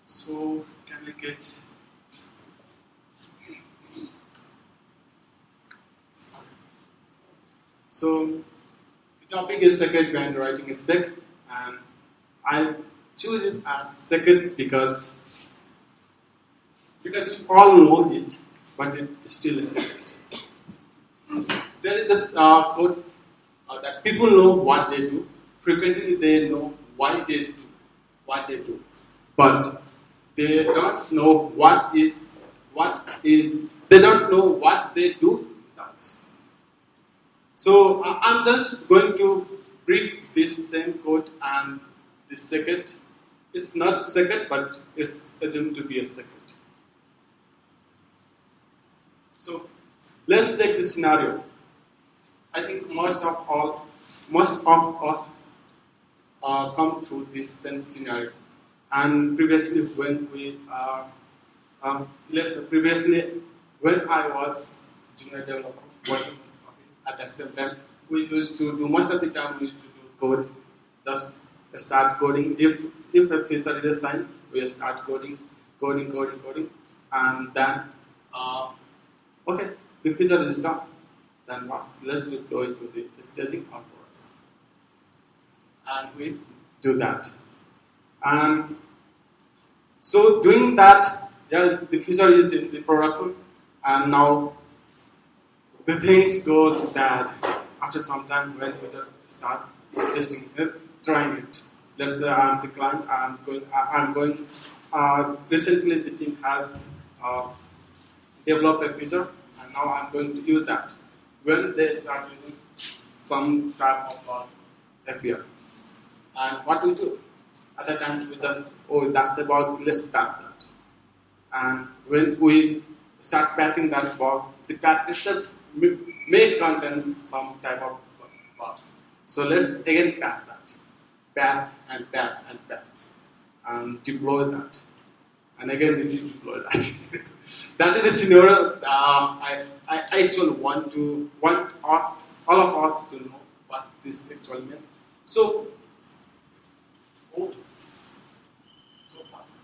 So can I get? So the topic is second when writing a spec, and I choose it as second because we all know it, but it still is second. There is a code that people know what they do. Frequently, they know why they do what they do, but they don't know what is. They don't know what they do does. So I'm just going to brief this same code and this second. It's not second, but it's assumed to be a second. So let's take this scenario. I think most of us come through this same scenario. And previously, when I was junior developer working at that same time, we used to do most of the time we used to do code, just start coding. If a feature is assigned, we start coding, and then okay, the feature is done. Then let's deploy it to the staging afterwards, and we do that. And so doing that, yeah, the feature is in the production, and now the things go bad after some time when we start testing it, trying it. Let's say I'm the client. I'm going. Recently, the team has developed a feature, and now I'm going to use that. When they start using some type of API, and what we do at that time, we just that's about, let's patch that. And when we start patching that bug, the patch itself may contain some type of bug. So let's again patch that. Patch and patch and patch. And deploy that. And again, we deploy that. That is the scenario I actually want us, all of us, to know what this actually means. So, so fast.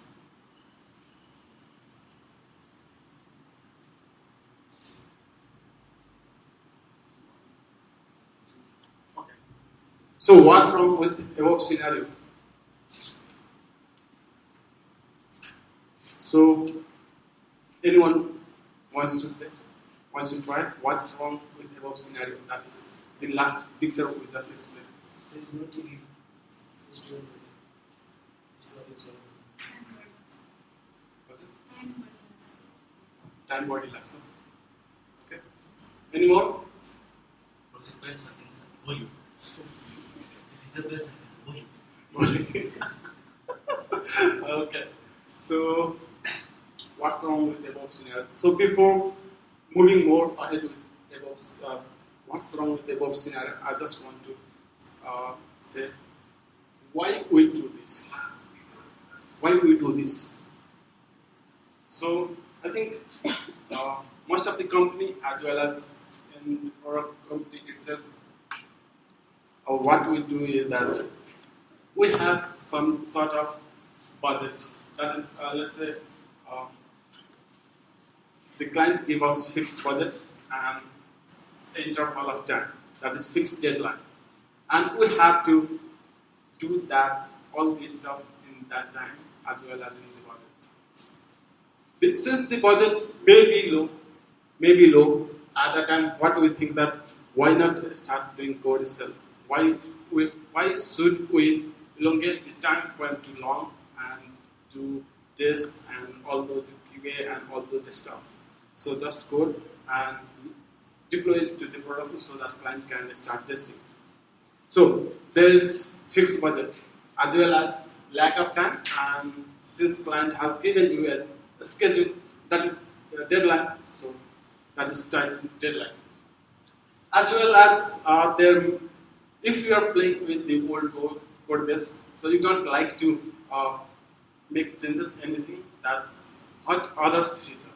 Okay. So what's wrong with above scenario? So anyone wants to try? What's wrong with above scenario? That's the last picture we just explained. There is no TV. It's doing What's it? Time body lesson. Okay. Any more? Consequence settings volume. Visible settings volume. Okay. So what's wrong with above scenario? So before moving more ahead with above, what's wrong with above scenario? I just want to say why we do this. Why we do this? So I think most of the company, as well as in our company itself, what we do is that we have some sort of budget. That is, let's say, the client gives us fixed budget and interval of time. That is fixed deadline, and we have to do that all this stuff in that time as well as in the budget. But since the budget may be low at that time, what do we think that why not start doing code itself? Why should we elongate the time frame too long and to test and all those QA and all those stuff? So just code and deploy it to the production so that client can start testing. So there is fixed budget as well as lack of time, and this client has given you a schedule that is a deadline, so that is time deadline. As well as if you are playing with the old code base, so you don't like to make changes anything, that's what others feature.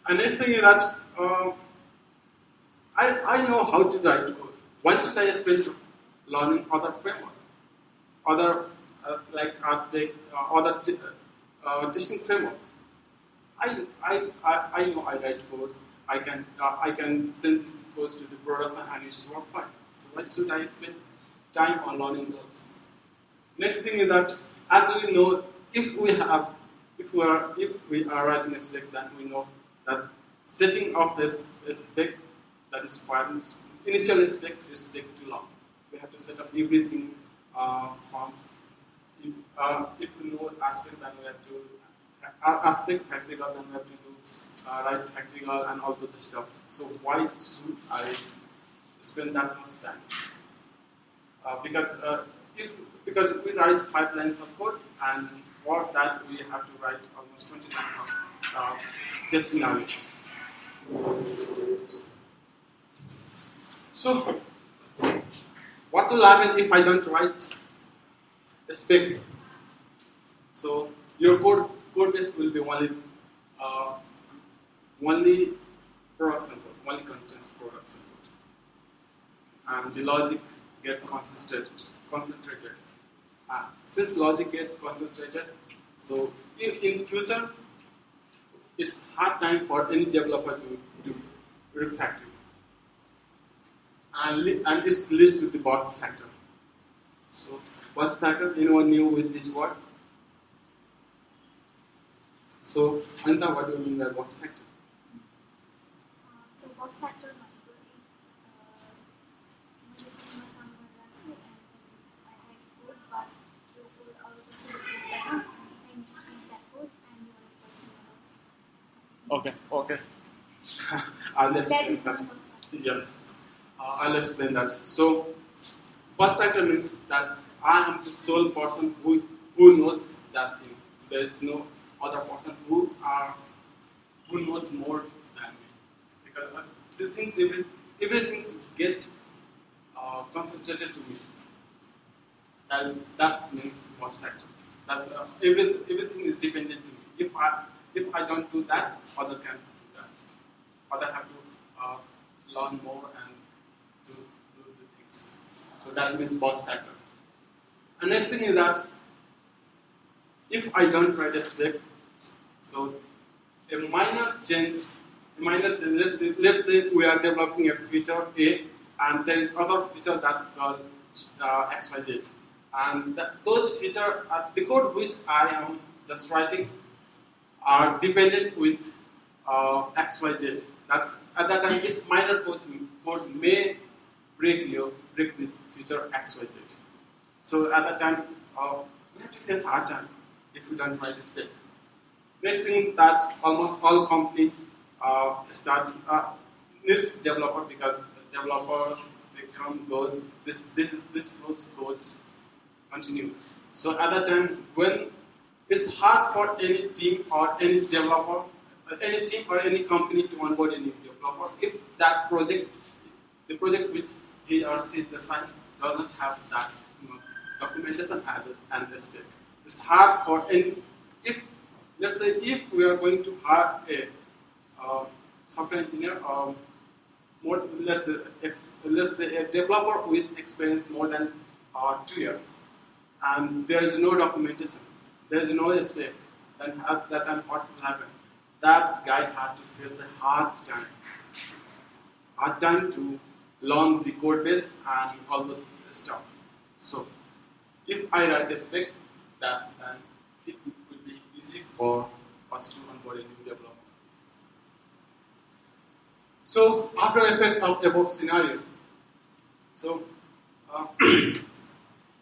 And next thing is that I know how to write code. Why should I spend learning other framework, other like RSpec or other testing framework. I know I write codes. I can send this codes to the production and it's work fine. So why should I spend time on learning those? Next thing is that as we know, if we are writing a spec, then we know that setting up a spec that is fine. Initial spec is take too long. We have to set up everything from if we know aspect, then we have to aspect factorial, then we have to do write factorial and all the stuff. So why should I spend that much time? Because we write 5 lines of code, and for that we have to write almost 20 lines of test scenarios. So, what will happen if I don't write a spec? So your code base will be only production code, only contains production code, and the logic get concentrated. Since logic get concentrated, so in future, it's hard time for any developer to refactor. And it leads to the burst factor. So burst factor, anyone new with this word? So Anita, what do you mean by burst factor? So burst factor multiple is and I write code, but your code already is better, and I need to change that code, and the other person Okay. I'll explain is that. one burst factor. Yes, I'll explain that. So, burst factor means that I am the sole person who knows that thing. There is no other person who knows more than me, because the things everything get concentrated to me. That means burst factor. That's everything is dependent to me. If I don't do that, other can do that. Other have to learn more and do the things. So that means burst factor. And next thing is that if I don't write a spec, so a minor change. Let's say we are developing a feature A, and there is other feature that's called XYZ, and those features, the code which I am just writing, are dependent with XYZ. That at that time, this minor code may break this feature XYZ. So at that time, we have to face hard time if we don't write a spec. Next thing that almost all companies start needs developer, because the developer goes this goes continues. So at that time, when it's hard for any team or any developer, any team or any company to onboard a new developer if that project, the project which he or she is assigned, does not have that documentation and the spec. It's hard for any. Let's say if we are going to hire a software engineer, more let's say a developer with experience more than 2 years, and there is no documentation, there is no spec, then at that time what will happen? That guy had to face a hard time to learn the code base and all those stuff. So if I write a spec, then it will be easy for us to onboard a new developer. So after effect of above scenario, so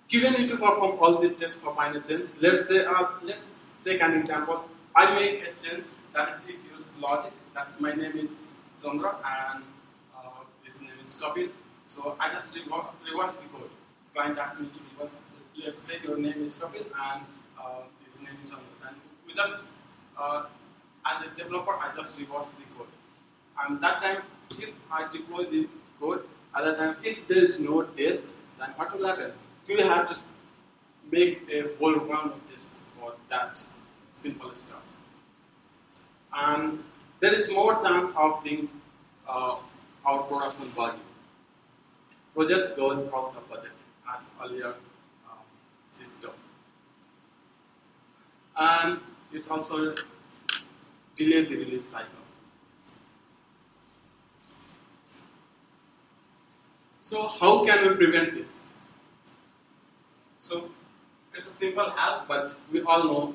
given you to perform all the tests for minor change, let's take an example. I make a change that is it use logic. That's my name is Chandra and his name is Kapil. So I just reverse the code. Client asks me to reverse. Let's say your name is Kapil and his name is Chandra. And we just as a developer, I just reverse the code. And that time, if I deploy the code, at that time, if there is no test, then what will happen? You will have to make a whole round of tests for that simple stuff. And there is more chance of being our production buggy. Project goes out of budget as earlier system. and it's also delay the release cycle. So how can we prevent this? So it's a simple hack, but we all know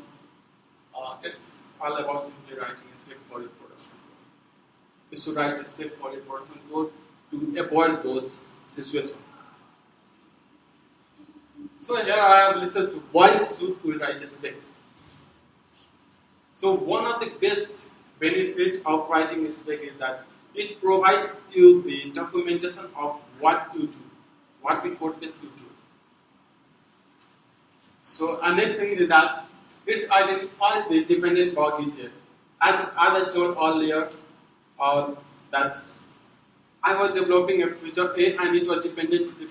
it's all about simply writing a spec for your production code. You should write a spec for your production code to avoid those situations. So here I have listed to why should we write a spec. So one of the best benefit of writing a spec is that it provides you the documentation of what you do, what the code base you do. So our next thing is that it identifies the dependent bug here. As I told earlier, that I was developing a feature A and it was dependent to the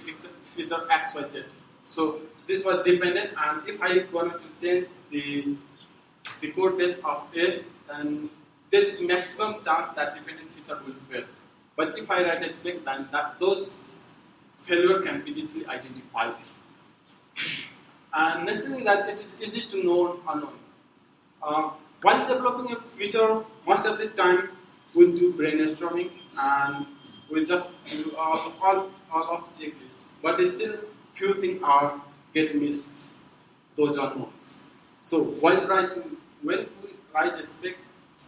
feature XYZ. So this was dependent, and if I wanted to change the code base of A, then there is maximum chance that dependent feature will fail. But if I write a spec, then those failure can be easily identified. And next thing is that it is easy to know unknown. While developing a feature, most of the time we do brainstorming and we just do all of checklist. But still, few things get missed, those unknowns. So when we write a spec,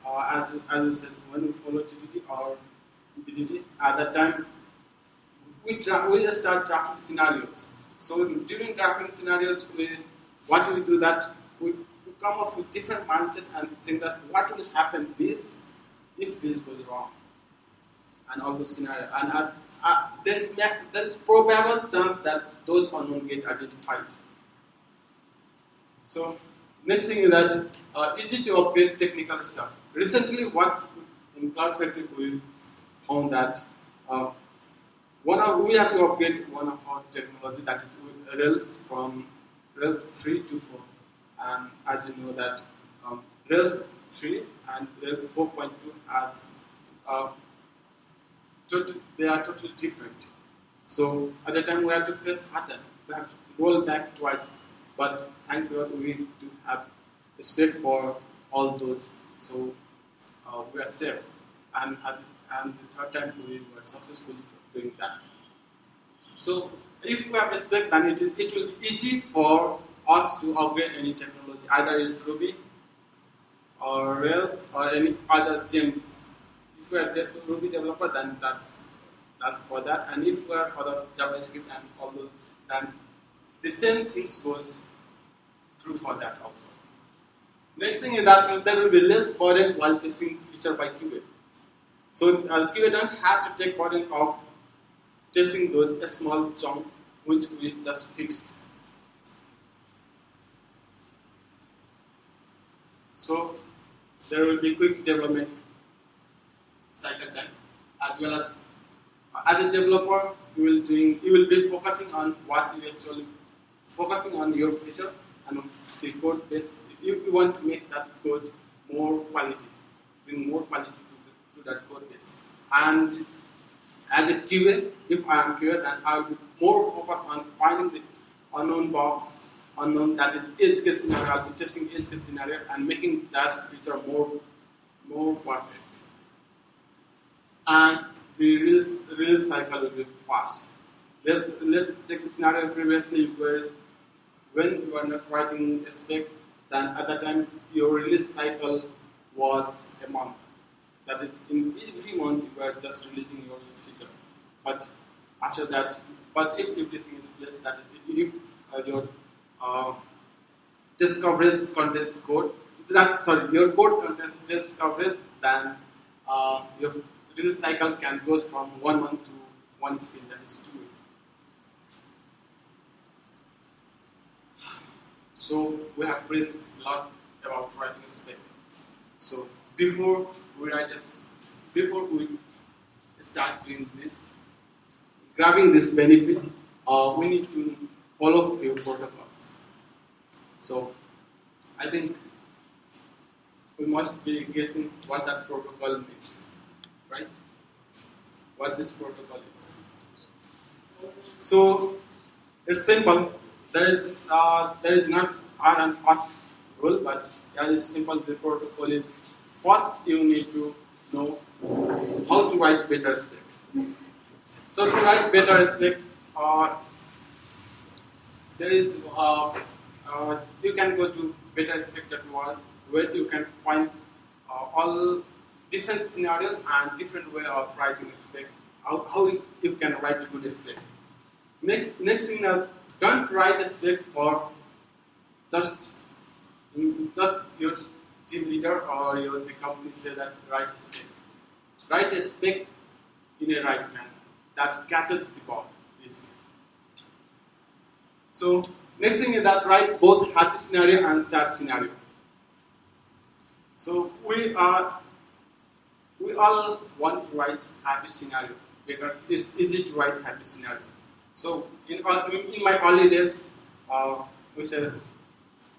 as you said, when we follow TDD or BDD, at that time we just start drafting scenarios. So during drafting scenarios, what we do that we come up with different mindset and think that what will happen if this goes wrong, and all those scenarios. And there is probable chance that those unknown get identified. So next thing is that easy to upgrade technical stuff. Recently, what in CloudFactory we found that we have to upgrade one of our technology, that is Rails, from Rails 3 to 4. And as you know that Rails 3 and Rails 4.2 has they are totally different. So at the time we have to press pattern, we have to roll back twice. But thanks God we do have a spec for all those. So we are safe. And the third time we were successfully doing that. So if we have a spec, then it will be easy for us to upgrade any technology, either it's Ruby or Rails or any other gems. If we are a Ruby developer, then that's for that. And if we are other JavaScript and all those, then the same things goes true for that also. Next thing is that there will be less burden while testing feature by QA. So QA don't have to take burden of testing those small chunk which we just fixed. So there will be quick development cycle time, as well as a developer you will be focusing on what you actually focusing on your feature and the code base. You want to make that code more quality, bring more quality to that code base. And as a QA, if I am QA, then I will be more focused on finding the unknown bugs, that is edge case scenario. I'll be testing edge case scenario and making that feature more perfect. And the release cycle will be fast. Let's take a scenario previously where when you are not writing a spec, then at that time your release cycle was a month. That is, in every month you were just releasing your feature. But after that, if everything is placed, that is, if your test coverage contains code, your code contains test coverage, then your release cycle can go from 1 month to 1 sprint, that is 2 weeks. So we have praised a lot about writing a spec. So before we start doing this, grabbing this benefit, we need to follow your protocols. So I think we must be guessing what that protocol means, right? What this protocol is. So it's simple. There is not hard and fast protocol, but yeah, it's simple. The protocol is first you need to know how to write better spec. So to write better spec, there is you can go to betterspec.org where you can find all different scenarios and different way of writing a spec. How you can write good spec. Next thing, don't write a spec for just your team leader or the company say that write a spec. Write a spec in a right manner that catches the ball easily. So next thing is that write both happy scenario and sad scenario. So we all want to write happy scenario because it's easy to write happy scenario. So in my early days, we said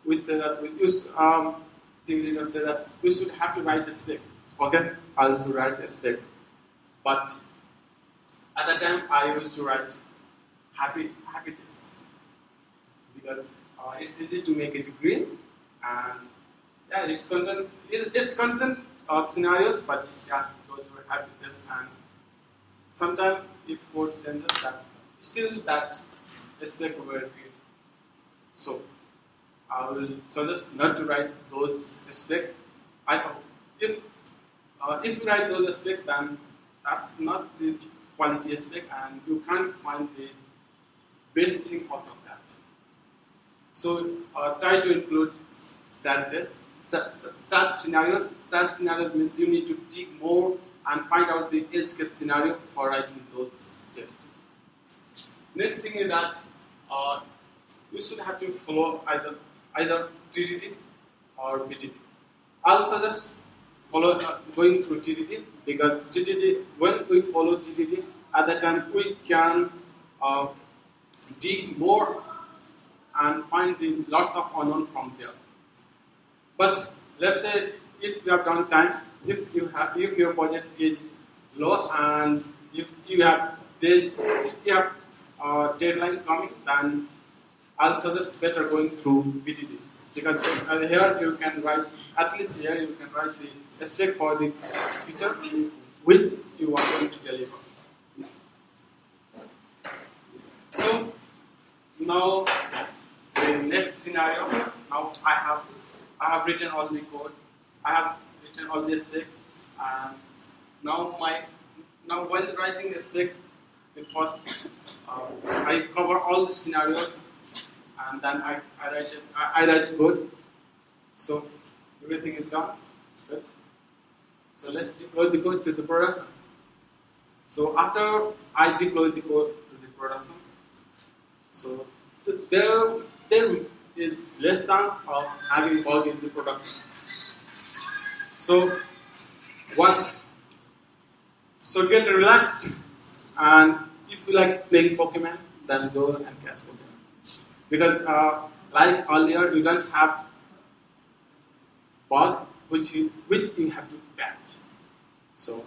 that we used team leader said that we should have to write a spec. Okay, I used to write a spec, but at that time I used to write happy test because it's easy to make it green and yeah, it's content scenarios, but yeah, those were happy test and sometimes if code changes that still that spec will create. So I will suggest not to write those spec. If you write those spec, then that's not the quality spec, and you can't find the best thing out of that. So try to include sad test, sad scenarios. Sad scenarios means you need to dig more and find out the edge case scenario for writing those tests. Next thing is that you should have to follow either TDD or BDD. I'll suggest going through TDD because TDD, when we follow TDD, at that time we can dig more and find the lots of unknown from there. But let's say if you have done time, if your budget is low and if you have deadline coming, then I'll suggest better going through BDD because here you can write, at least here you can write the spec for the feature which you are going to deliver. So now the next scenario. Now I have written all the code. I have written all the spec, and now while writing a spec, the first I cover all the scenarios, and then I write code. So everything is done. Good. So let's deploy the code to the production. So after I deploy the code to the production, so there is less chance of having bug in the production. So So get relaxed, and if you like playing Pokemon, then go and catch Pokemon. Because like earlier, you don't have bug which you have to catch. So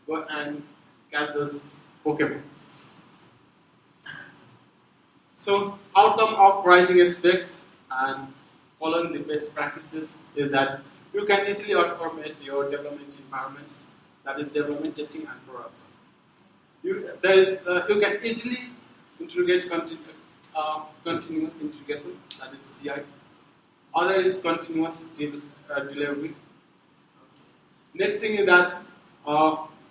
go and catch those Pokemons. So outcome of writing a spec and following the best practices is that you can easily automate your development environment, that is development testing and production. You can easily integrate continuous integration, that is CI. Other is continuous delivery. Next thing is that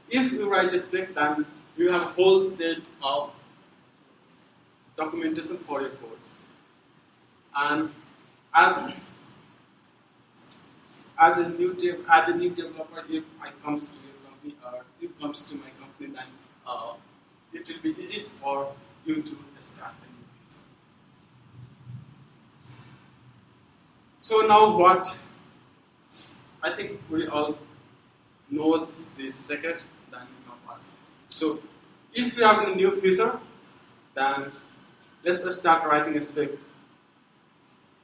if you write a spec, then you have a whole set of documentation for your code. And as a new developer, if I comes to your company or you comes to my company, then it will be easy for you to start a new feature. So now what? I think we all know the secret than us. So if you have a new feature, then let's start writing a spec.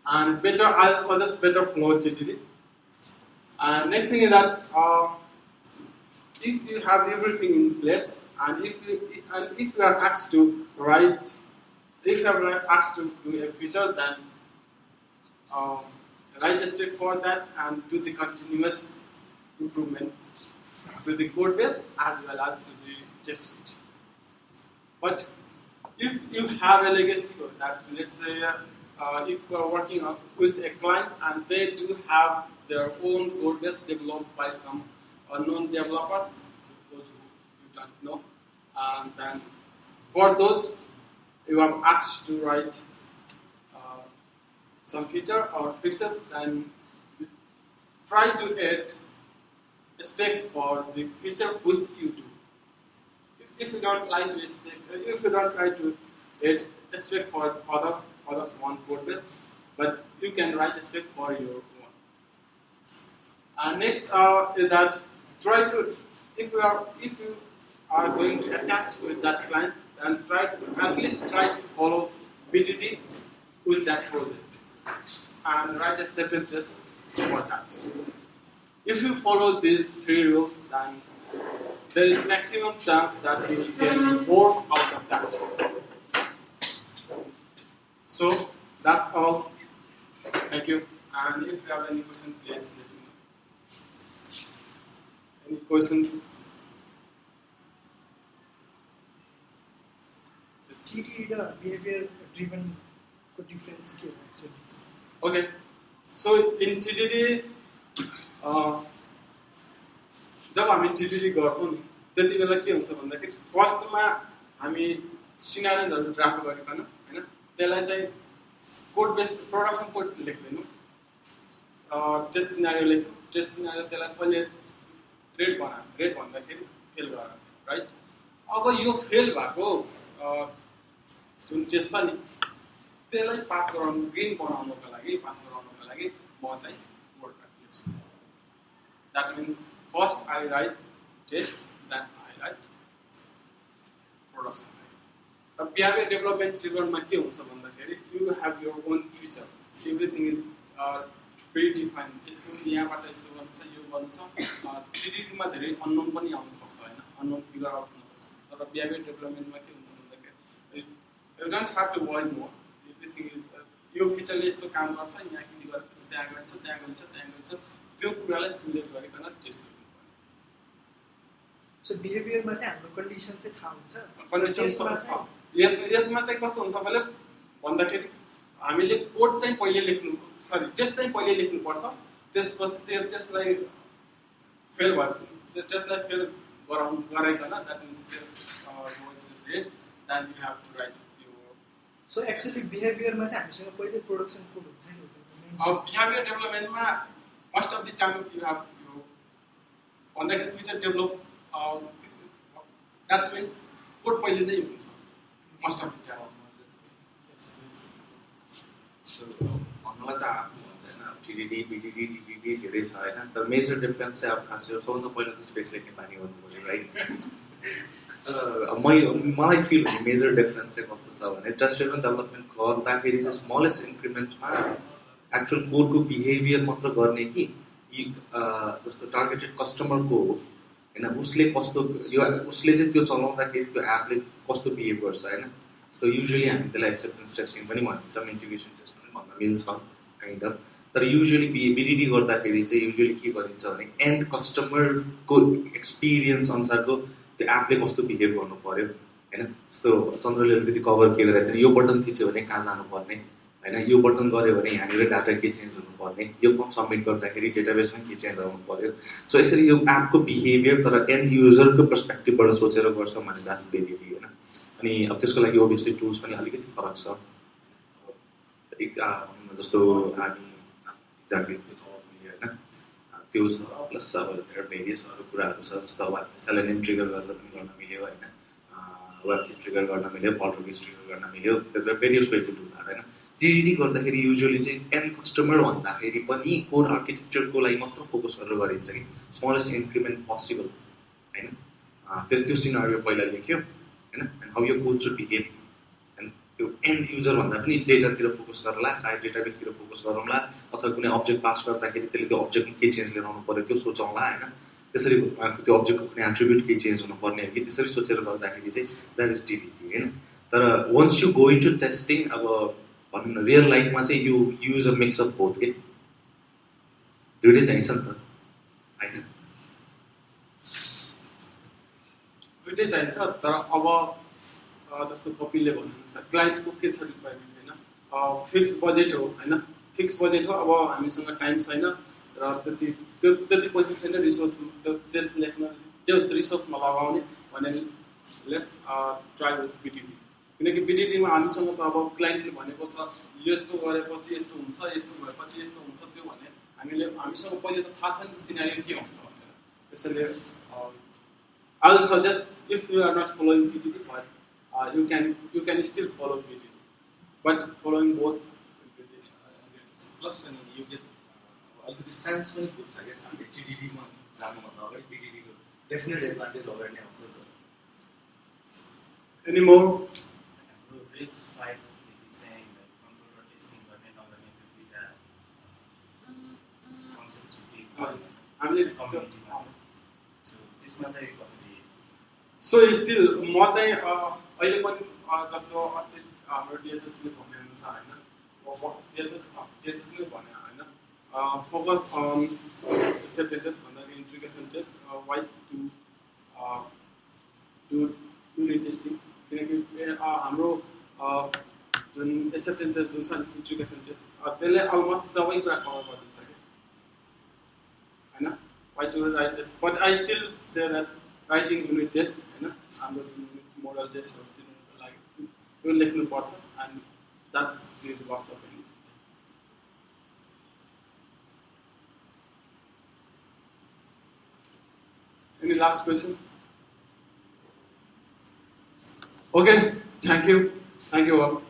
And I'll suggest better follow TDD. And next thing is that if you have everything in place, and if you are asked to write, if you are asked to do a feature, then write a spec for that and do the continuous improvement to the code base as well as to the test suite. But if you have a legacy code that, let's say, if you are working with a client and they do have their own code base developed by some unknown developers, those who you don't know, and then for those you have asked to write some feature or fixes, then try to add a spec for the feature which you do. If you don't like to spec, if you don't try to add a spec for others one code base, but you can write a spec for your own. Next is that try to, if you are going to attach with that client, then at least try to follow BDD with that project and write a separate test for that. If you follow these 3 rules, then there is maximum chance that you will get more out of that. So that's all. Thank you. And if you have any questions, please let me know. Any questions? TD the behavior driven difference के हो Okay. So in TDD, जब हामी TDD गर्छौं नि त्यति बेला के हुन्छ भन्दाखेरि फर्स्टमा हामी सिनारियोजहरु ड्राफ्ट गरिकन हैन त्यसलाई चाहिँ कोड बेस प्रोडक्सन कोड लेख्दैनौ टेस्ट सिनारियो लेख्यौ टेस्ट सिनारियो त्यसलाई पहिले रेड भन्दाखेरि फेल गरायो राइट अब यो फेल भएको जुन टेस्ट छ नि त्यसलाई पास गराउनु ग्रीन बनाउनको लागि पास गराउनको लागि म चाहिँ कोड लेख्छु that means first I write test then I write production. Behavior development driven ma ke huncha bhandakheri you have your own feature, everything is predefined. यस्तो यहाँबाट यस्तो गर्नु छ यो गर्नु छ TDD मा धेरै unknown पनि आउन सक्छ हैन unknown figure out हुन सक्छ तर behavior development मा के हुन्छ भन्दाखेरि you don't have to worry more. Everything is यो फिचरले यस्तो काम गर्छ यहाँ क्लिक गरेपछि त्यहाँ गन्छ त्यो कुरालाई सिमुलेट गरिकन टेस्ट गर्नु पर्छ. सो बिहेभियर मा चाहिँ हाम्रो कन्डिसन चाहिँ थाहा हुन्छ. कन्डिसन यसमा चाहिँ कस्तो हुन्छ भन्दाखेरि हामीले कोड चाहिँ पहिले लेख्नु टेस्ट चाहिँ पहिले लेख्नु पर्छ त्यसपछि त्यो टेस्टलाई फेल भयो टेस्टलाई फेल गराइकन that means test goes red then you have to write your. So actually behaviour मा चाहिँ हामीसँग पहिले प्रोडक्सन कोड हुन्छ नि. बिहेभियर डेभलपमेन्टमा most of the time you have on the feature develop that means code पहिले नै हुन्छ most of the time. So मलाई त आफ्नो हुन्छ हैन TDD BDD DDD धेरै छ हैन तर मेजर डिफरेन्स चाहिँ अब खास यो सबभन्दा पहिला त स्पेक्स लेख्ने बानी गर्नु पर्यो राइट. मलाई फिल हुने मेजर डिफरेन्स चाहिँ कस्तो छ भने टेस्ट ड्रिभन डेभलपमेन्ट गर्दाखेरि चाहिँ स्मलेस्ट इन्क्रिमेन्टमा एक्चुअल कोडको बिहेभियर मात्र गर्ने कि जस्तो टार्गेटेड कस्टमरको हैन उसले चाहिँ त्यो चलाउँदाखेरि त्यो एपले कस्तो बिहेभ गर्छ हैन. जस्तो युजुअली हामी त्यसलाई एक्सेप्टेन्स टेस्टिङ पनि भन्छौँ इन्टिग्रेसन टेस्ट पनि भन्न मिल्छ काइन्ड अफ तर युजुअली BDD गर्दाखेरि चाहिँ युजुअली के गरिन्छ भने एन्ड कस्टमरको एक्सपिरियन्स अनुसारको त्यो एपले कस्तो बिहेभ गर्नु पर्यो हैन. जस्तो चन्द्रले अलिकति कभर के गरेको छ यो बटन थिच्यो भने कहाँ जानुपर्ने हैन यो बटन गर्यो भने यहाँनिर डाटा के चेन्ज हुनुपर्ने यो फर्म सबमिट गर्दाखेरि डेटाबेसमा के चेन्ज गर्नु पर्यो. सो यसरी यो एपको बिहेभियर तर एन्ड युजरको पर्सपेक्टिभबाट सोचेर गर्छ भने द्याट्स BDD हैन. अनि अब त्यसको लागि ओभियसली टुल्स पनि अलिकति फरक छ जस्तो हामी एक्ज्याक्टली त्यो चलाउनु मिल्यो हैन त्यो छ प्लस अब भेरियस अरू कुराहरू छ जस्तो अब सेलेनियम ट्रिगर गरेर पनि गर्न मिल्यो हैन वेब ट्रिगर गर्न मिल्यो पल्टरबिस ट्रिगर गर्न मिल्यो त्यो various way to do that हैन. TDD गर्दाखेरि युजुअली चाहिँ एन्ड कस्टमर भन्दाखेरि पनि कोड आर्किटेक्चरको लागि मात्र फोकस गरेर गरिन्छ कि स्मलेस्ट इन्क्रिमेन्ट पोसिबल हैन. त्यो सिनारियो पहिला लेख्यो हैन and how your code should behave हैन. त्यो एन्ड युजर भन्दा पनि डेटातिर फोकस गरौँला सायद डेटाबेसतिर फोकस गरौँला अथवा कुनै अब्जेक्ट पास गर्दाखेरि त्यसले त्यो अब्जेक्टमा के चेन्ज लिएर आउनु पर्यो त्यो सोचौँला हैन. त्यसरी त्यो अब्जेक्टको कुनै एट्रिब्युट के चेन्ज हुनुपर्ने हो कि त्यसरी सोचेर गर्दाखेरि चाहिँ द्याट इज TDD हैन. तर वन्स यु गो इन्टु टेस्टिङ अब भनौँ न रियल लाइफमा चाहिँ यु use a mix of both के दुइटै चाहिन्छ नि त होइन दुइटै चाहिन्छ तर अब जस्तो कपिलले भन्नुहुन्छ क्लाइन्टको के छ रिक्वायरमेन्ट होइन फिक्स बजेट हो होइन फिक्स बजेट हो अब हामीसँग टाइम छैन र त्यति पैसा छैन रिसोर्स त्यो टेस्ट लेख्न त्यो रिसोर्समा लगाउने भने लेट्स ट्राई विथ बिटिडी किनकि बिटिडीमा हामीसँग त अब क्लाइन्टले भनेको छ यस्तो गरेपछि यस्तो हुन्छ यस्तो भएपछि यस्तो हुन्छ त्यो भने हामीसँग पहिले त थाहा छैन सिनारियो के हुन्छ भनेर त्यसैले I will suggest if you are not following TTD, but you can still follow BTD, but following both. Plus अनि यो get अलिकति सेन्स पनि बुझ्छ क्या हामीले टिडिडीमा जानुभन्दा अगाडि बिटिडीको डेफिनेट एडभान्टेज अगाडि नै आउँछ नि Any more? हाम्रो रेट्स 5 देखि चाहिँ कन्ट्रोलर टेस्टिङ गर्ने नगर्ने त्यो दुईटा कन्सेप्ट छुट्टै हामीले कम्युनिटीमा सो त्यसमा चाहिँ कसरी So still म चाहिँ अहिले पनि जस्तो अस्ति हाम्रो डिएसएसले भने अनुसार होइन डिएसएसले भने होइन फोकस अन एक्सेप्टेन्स भन्दाखेरि integration test why to unit testing किनकि हाम्रो जुन एक्सेप्टेन्स टेस्ट जुन छ इन्ट्रिग्रेसन टेस्ट त्यसले अलमोस्ट सबै कुरा कभर गरिदिन्छ कि होइन why to write test but I still say that writing unit test होइन हाम्रो जुन मोडल टेस्टहरू दिनुको लागि त्यो लेख्नुपर्छ एन्ड द्याट्स दिनुपर्छ पनि Any last question? Okay, thank you all.